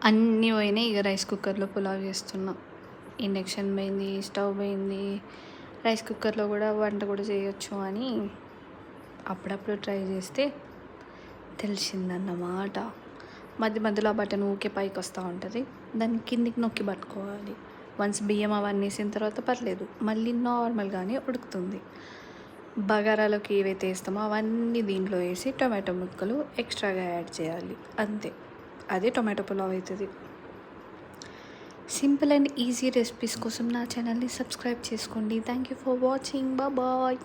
అన్నీ పోయినాయి. ఇక రైస్ కుక్కర్లో పులావ్ చేస్తున్నా. ఇండక్షన్ పోయింది, స్టవ్ పోయింది. రైస్ కుక్కర్లో కూడా వంట కూడా చేయొచ్చు అని అప్పుడప్పుడు ట్రై చేస్తే తెలిసిందన్నమాట. మధ్య మధ్యలో ఆ బటన్ ఊకే పైకి వస్తూ ఉంటుంది. దాన్ని కిందికి నొక్కి పట్టుకోవాలి. వన్స్ బియ్యం అవన్నీ వేసిన తర్వాత పర్లేదు, మళ్ళీ నార్మల్గానే ఉడుకుతుంది. బగారాలోకి ఏవైతే వేస్తామో అవన్నీ దీంట్లో వేసి టొమాటో ముక్కలు ఎక్స్ట్రాగా యాడ్ చేయాలి, అంతే. అదే టొమాటో పులావ్ అవుతుంది. సింపుల్ అండ్ ఈజీ రెసిపీస్ కోసం నా ఛానల్ని సబ్స్క్రైబ్ చేసుకోండి. Thank you for watching. Bye.